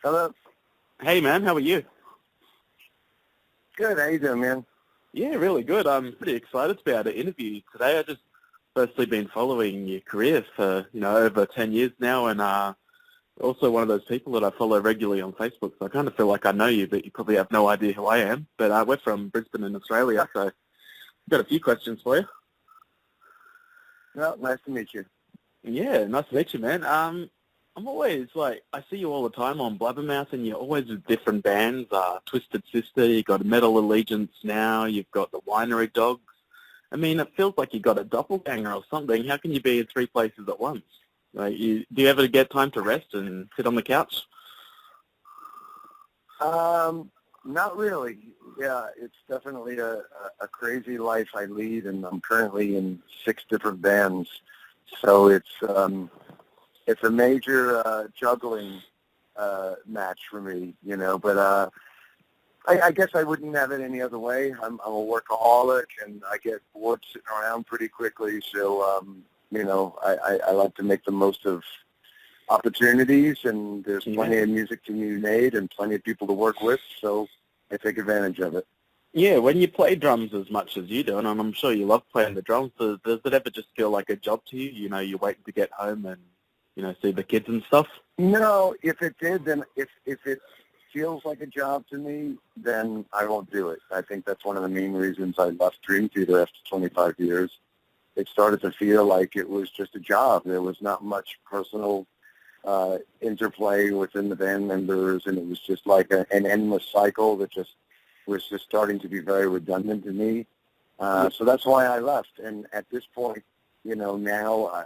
Hello. Hey, man, how are you? Good. How you doing, man? Yeah, really good. I'm pretty excited to be able to interview you today. I've just firstly been following your career for, over 10 years now, and also one of those people that I follow regularly on Facebook, so I kind of feel like I know you, but you probably have no idea who I am. But we're from Brisbane in Australia, so I've got a few questions for you. Well, nice to meet you. Yeah, nice to meet you, man. I'm always, I see you all the time on Blabbermouth, and you're always with different bands. Twisted Sister, you've got Metal Allegiance now, you've got the Winery Dogs. I mean, it feels like you've got a doppelganger or something. How can you be in three places at once? Do you ever get time to rest and sit on the couch? Not really. Yeah, it's definitely a crazy life I lead, and I'm currently in 6 different bands. So it's a major juggling match for me, But I guess I wouldn't have it any other way. I'm a workaholic, and I get bored sitting around pretty quickly. So, I like to make the most of opportunities, and there's plenty of music to be made and plenty of people to work with, so I take advantage of it. Yeah, when you play drums as much as you do, and I'm sure you love playing the drums, does it ever just feel like a job to you? You're waiting to get home and, see the kids and stuff? No, if it did, then if it feels like a job to me, then I won't do it. I think that's one of the main reasons I left Dream Theater after 25 years. It started to feel like it was just a job. There was not much personal interplay within the band members, and it was just like an endless cycle that was starting to be very redundant to me. So that's why I left. And at this point, now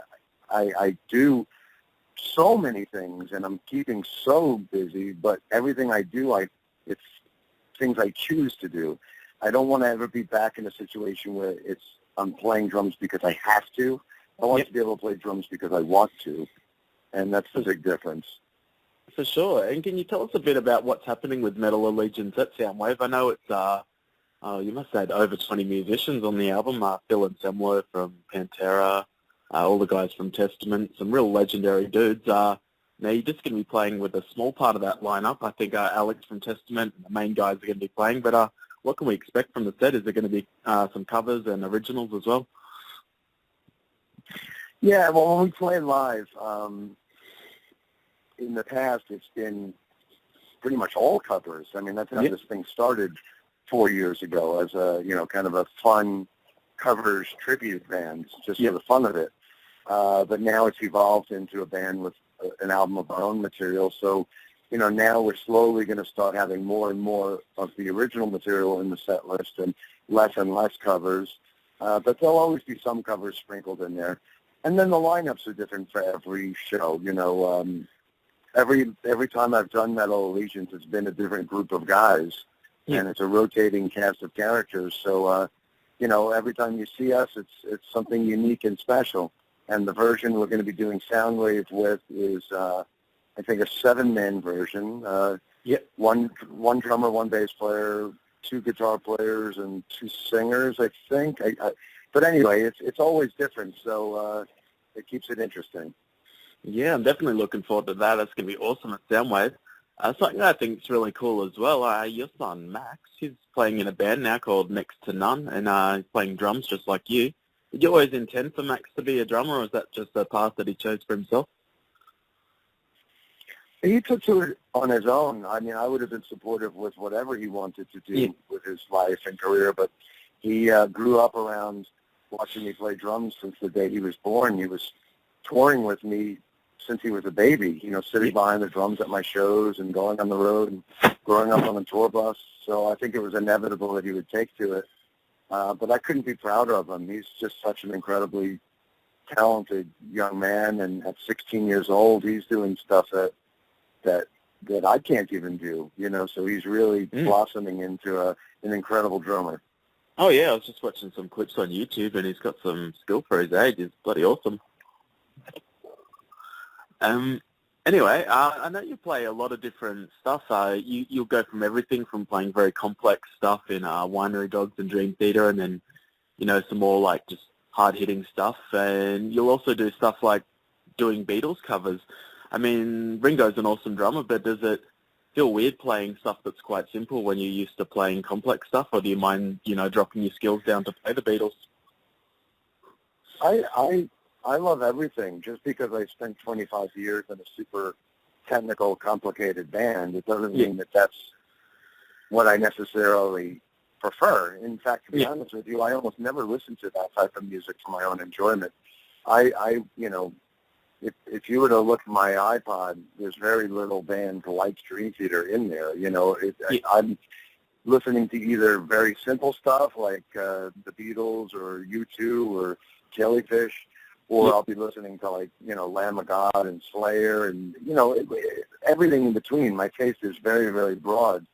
I do so many things, and I'm keeping so busy, but everything I do, it's things I choose to do. I don't want to ever be back in a situation where I'm playing drums because I have to. I want to be able to play drums because I want to. And that's the big difference. For sure. And can you tell us a bit about what's happening with Metal Allegiance at Soundwave? I know it's, you must have had over 20 musicians on the album. Phil and Semler from Pantera, all the guys from Testament, some real legendary dudes. Now you're just going to be playing with a small part of that lineup. I think Alex from Testament and the main guys are going to be playing. But what can we expect from the set? Is there going to be some covers and originals as well? Yeah, well, when we play live, in the past, it's been pretty much all covers. I mean, that's how this thing started 4 years ago as a, kind of a fun covers tribute band, just for the fun of it. But now it's evolved into a band with an album of our own material. So, now we're slowly going to start having more and more of the original material in the set list and less covers. But there'll always be some covers sprinkled in there. And then the lineups are different for every show. Every time I've done Metal Allegiance, it's been a different group of guys, and it's a rotating cast of characters. So, every time you see us, it's something unique and special. And the version we're going to be doing Soundwave with is, I think, a 7-man version. One drummer, 1 bass player, 2 guitar players, and 2 singers, I think. But anyway, it's always different, so it keeps it interesting. Yeah, I'm definitely looking forward to that. That's going to be awesome at Soundwave. Something I think is really cool as well, your son, Max, he's playing in a band now called Next to None, and he's playing drums just like you. Did you always intend for Max to be a drummer, or is that just a path that he chose for himself? He took to it on his own. I mean, I would have been supportive with whatever he wanted to do with his life and career, but he grew up around watching me play drums since the day he was born. He was touring with me since he was a baby, sitting behind the drums at my shows and going on the road and growing up on a tour bus. So I think it was inevitable that he would take to it. But I couldn't be prouder of him. He's just such an incredibly talented young man, and at 16 years old, he's doing stuff that I can't even do, so he's really blossoming into an incredible drummer. Oh, yeah, I was just watching some clips on YouTube, and he's got some skill for his age. It's bloody awesome. Anyway, I know you play a lot of different stuff. You'll go from everything from playing very complex stuff in Winery Dogs and Dream Theater, and then, some more just hard-hitting stuff. And you'll also do stuff like doing Beatles covers. I mean, Ringo's an awesome drummer, but does it feel weird playing stuff that's quite simple when you're used to playing complex stuff, or do you mind, dropping your skills down to play the Beatles? I love everything. Just because I spent 25 years in a super technical, complicated band, it doesn't mean that that's what I necessarily prefer. In fact, to be honest with you, I almost never listen to that type of music for my own enjoyment. If you were to look at my iPod, there's very little bands like Dream Theater in there. I'm listening to either very simple stuff like the Beatles or U2 or Jellyfish, or I'll be listening to Lamb of God and Slayer and, everything in between. My taste is very, very broad.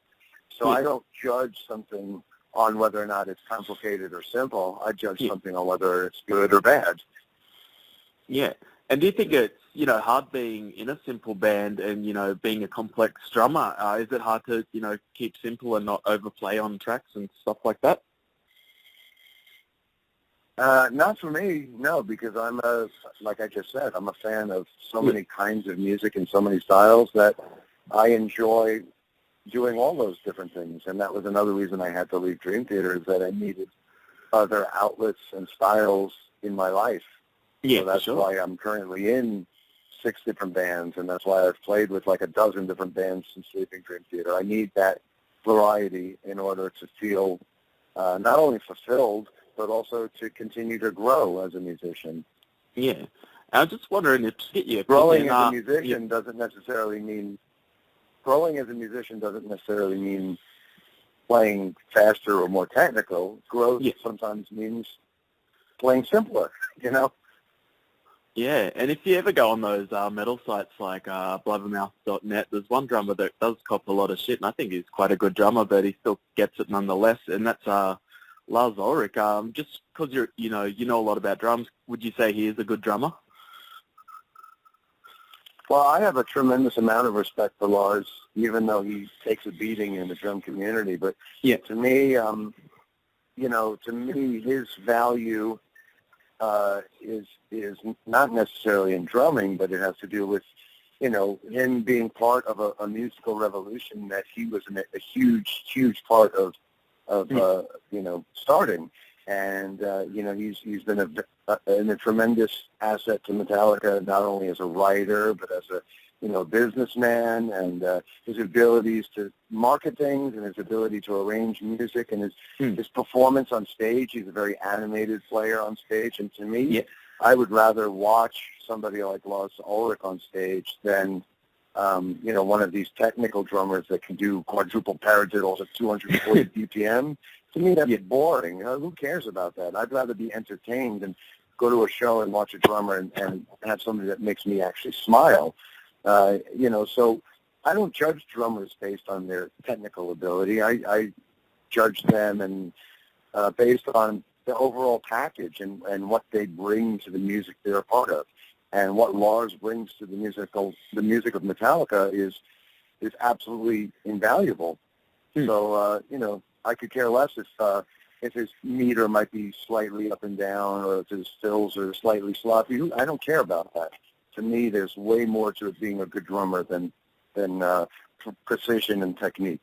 So I don't judge something on whether or not it's complicated or simple. I judge something on whether it's good or bad. Yeah. And do you think it's, hard being in a simple band and, being a complex drummer? Is it hard to, keep simple and not overplay on tracks and stuff like that? Not for me, no, because like I just said, I'm a fan of so many kinds of music and so many styles that I enjoy doing all those different things. And that was another reason I had to leave Dream Theater, is that I needed other outlets and styles in my life. Yeah, so that's why I'm currently in 6 different bands, and that's why I've played with like a dozen different bands since leaving Dream Theater. I need that variety in order to feel not only fulfilled, but also to continue to grow as a musician. Yeah. I was just wondering if to get you growing as a musician doesn't necessarily mean playing faster or more technical. Growth sometimes means playing simpler, Yeah, and if you ever go on those metal sites like blubbermouth.net, there's one drummer that does cop a lot of shit, and I think he's quite a good drummer, but he still gets it nonetheless, and that's Lars Ulrich. Just because you know a lot about drums, would you say he is a good drummer? Well, I have a tremendous amount of respect for Lars, even though he takes a beating in the drum community. But to me, his value is not necessarily in drumming, but it has to do with, him being part of a musical revolution that he was a huge part of starting. And, he's been a tremendous asset to Metallica, not only as a writer, but as a, businessman, and his abilities to market things and his ability to arrange music and his performance on stage. He's a very animated player on stage. And to me, I would rather watch somebody like Lars Ulrich on stage than, one of these technical drummers that can do quadruple paradiddles at 240 BPM. To me, that's boring. Who cares about that? I'd rather be entertained and go to a show and watch a drummer and have somebody that makes me actually smile. So I don't judge drummers based on their technical ability. I judge them and based on the overall package and what they bring to the music they're a part of. And what Lars brings to the music of Metallica is absolutely invaluable. So, I could care less if his meter might be slightly up and down or if his fills are slightly sloppy. I don't care about that. To me, there's way more to it being a good drummer than precision and technique.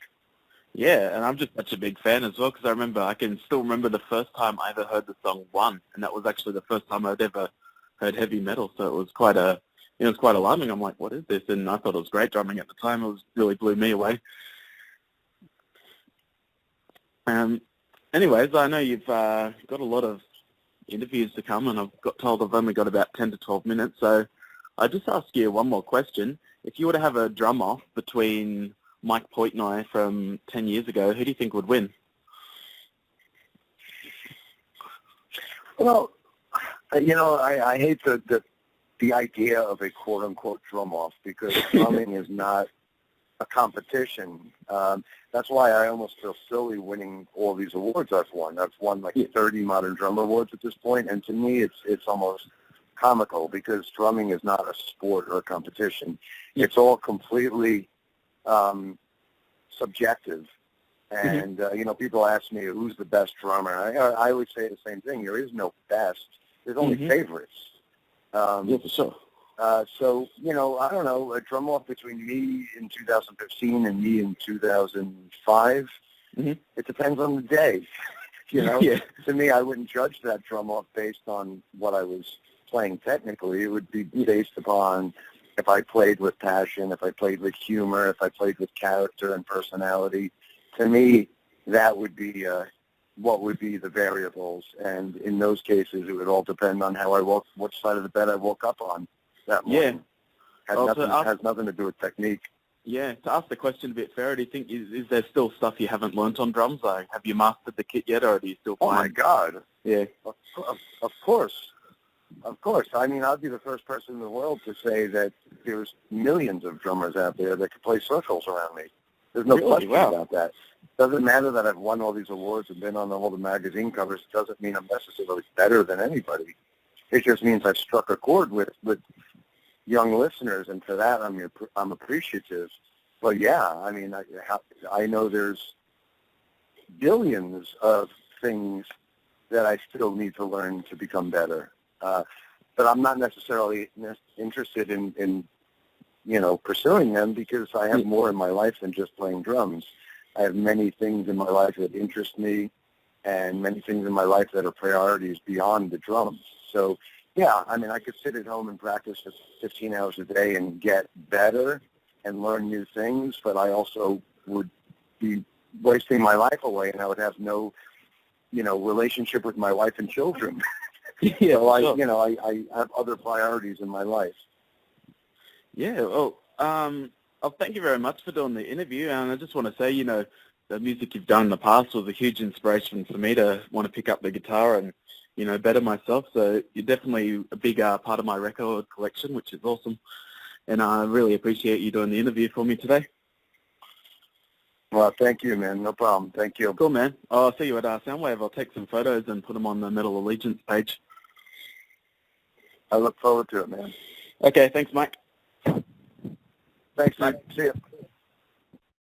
Yeah, and I'm just such a big fan as well, because I can still remember the first time I ever heard the song One, and that was actually the first time I'd ever heard heavy metal, so it was quite alarming. I'm like, what is this? And I thought it was great drumming at the time. It really blew me away. Anyways, I know you've got a lot of interviews to come, and I've got told I've only got about 10 to 12 minutes, so I'll just ask you one more question. If you were to have a drum-off between Mike Portnoy from 10 years ago, who do you think would win? Well, I hate the idea of a quote-unquote drum-off, because drumming is not a competition. That's why I almost feel silly winning all these awards I've won. I've won like 30 Modern Drum Awards at this point, and to me it's almost comical, because drumming is not a sport or a competition. It's all completely subjective. And, people ask me, who's the best drummer? I always say the same thing. There is no best. There's only favorites. For sure. So, I don't know, a drum off between me in 2015 and me in 2005, it depends on the day. Yeah. To me, I wouldn't judge that drum off based on what I was playing technically. It would be based upon if I played with passion, if I played with humor, if I played with character and personality. To me, that would be what would be the variables. And in those cases, it would all depend on how I woke, which side of the bed I woke up on that morning. Has nothing to do with technique. Yeah, to ask the question a bit fairer, do you think, is there still stuff you haven't learnt on drums? Like, have you mastered the kit yet, or do you still find... Oh, my God. Yeah. Of course. Of course. I mean, I'd be the first person in the world to say that there's millions of drummers out there that could play circles around me. There's no question about that. Doesn't matter that I've won all these awards and been on all the magazine covers. It doesn't mean I'm necessarily better than anybody. It just means I've struck a chord with young listeners, and for that I'm appreciative. But yeah, I mean, I know there's billions of things that I still need to learn to become better. But I'm not necessarily interested in pursuing them, because I have more in my life than just playing drums. I have many things in my life that interest me, and many things in my life that are priorities beyond the drums. So, yeah, I mean, I could sit at home and practice for 15 hours a day and get better and learn new things, but I also would be wasting my life away, and I would have no, relationship with my wife and children. Yeah, so sure. I have other priorities in my life. Yeah, well, thank you very much for doing the interview, and I just want to say, the music you've done in the past was a huge inspiration for me to want to pick up the guitar and, better myself. So you're definitely a big part of my record collection, which is awesome. And I really appreciate you doing the interview for me today. Well, thank you, man. No problem. Thank you. Cool, man. I'll see you at Soundwave. I'll take some photos and put them on the Metal Allegiance page. I look forward to it, man. Okay, thanks, Mike. Thanks, Mike. See you.